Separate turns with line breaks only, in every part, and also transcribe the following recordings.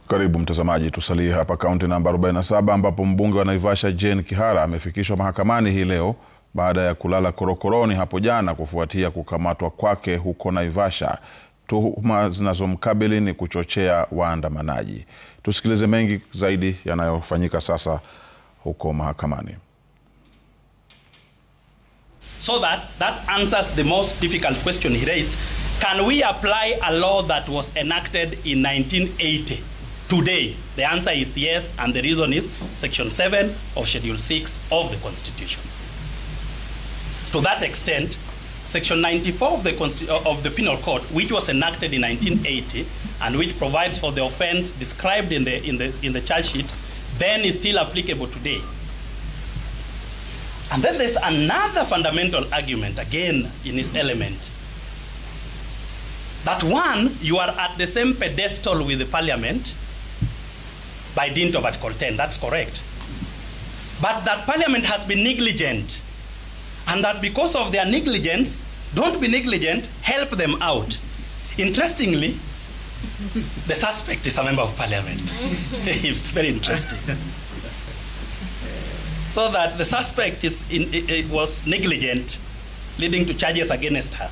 Karibu mtazamaji, tusalie hapa kaunti namba 47 ambapo mbunge wa Naivasha Jane Kihara amefikishwa mahakamani hii leo baada ya kulala korokoroni hapo jana kufuatia kukamatwa kwake huko Naivasha. Tuhuma zinazomkabili ni kuchochea waandamanaji. Tusikilize mengi zaidi yanayofanyika sasa huko mahakamani.
So that answers the most difficult question he raised. Can we apply a law that was enacted in 1980 today? The answer is yes, and the reason is Section 7 of Schedule 6 of the Constitution. To that extent, Section 94 of the Penal Code, which was enacted in 1980 and which provides for the offense described in the charge sheet, then is still applicable today. And then there's another fundamental argument, again in its element, that one, you are at the same pedestal with the Parliament by dint of Article 10, that's correct. But that Parliament has been negligent, and that because of their negligence, don't be negligent, help them out. Interestingly, the suspect is a member of Parliament. It's very interesting. So that the suspect was negligent, leading to charges against her.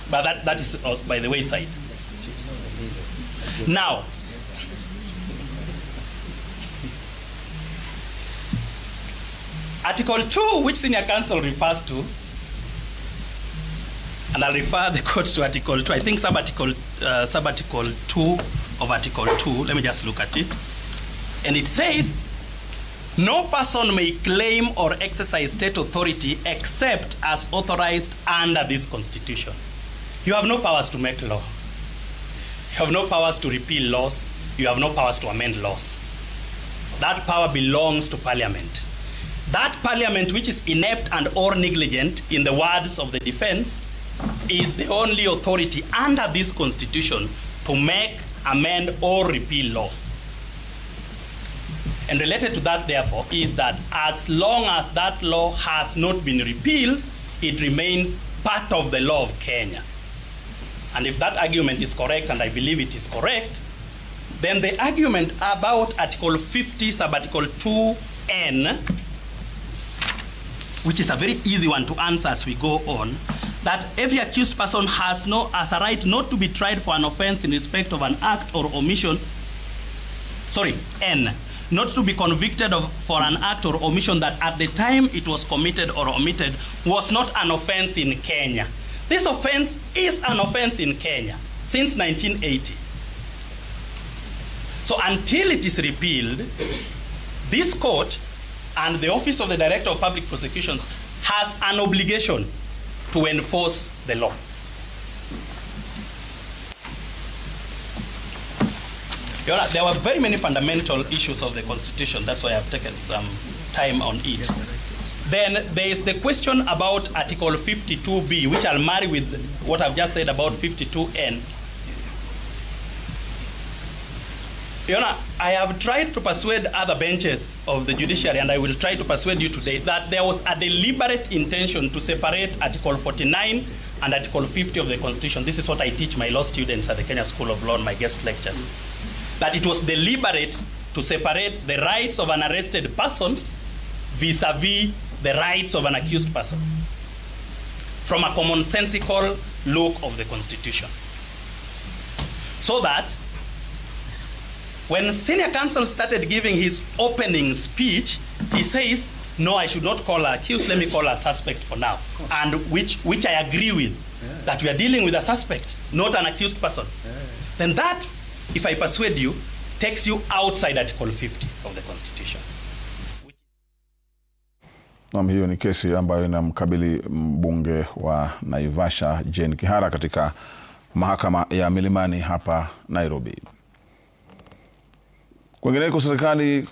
But that is by the wayside. Now, Article 2, which Senior Counsel refers to, and I'll refer the court to Article 2, I think sub-Article 2 of Article 2, let me just look at it. And it says, no person may claim or exercise state authority except as authorized under this Constitution. You have no powers to make law. You have no powers to repeal laws. You have no powers to amend laws. That power belongs to Parliament. That Parliament which is inept and or negligent, in the words of the defense, is the only authority under this Constitution to make, amend or repeal laws. And related to that, therefore, is that as long as that law has not been repealed, it remains part of the law of Kenya. And if that argument is correct, and I believe it is correct, then the argument about Article 50, sub-Article 2N, which is a very easy one to answer as we go on, that every accused person has a right not to be tried for an offense in respect of an act or omission, N, not to be convicted for an act or omission that at the time it was committed or omitted was not an offense in Kenya. This offense is an offense in Kenya since 1980. So until it is repealed, this court and the Office of the Director of Public Prosecutions has an obligation to enforce the law. There were very many fundamental issues of the Constitution. That's why I've taken some time on it. Then there is the question about Article 52B, which I'll marry with what I've just said about 52N. I have tried to persuade other benches of the judiciary, and I will try to persuade you today, that there was a deliberate intention to separate Article 49 and Article 50 of the Constitution. This is what I teach my law students at the Kenya School of Law in my guest lectures. That it was deliberate to separate the rights of an arrested person vis-a-vis the rights of an accused person from a commonsensical look of the Constitution. So that when Senior Counsel started giving his opening speech, he says, no, I should not call her accused, let me call her suspect for now. And which I agree with, that we are dealing with a suspect, not an accused person. Then that, if I persuade you, takes you outside Article 50 of the Constitution.
Hiyo ni kesi ambayo inamkabili mbunge wa Naivasha Jane Kihara katika mahakama ya Milimani hapa Nairobi. Kwingineko, serikali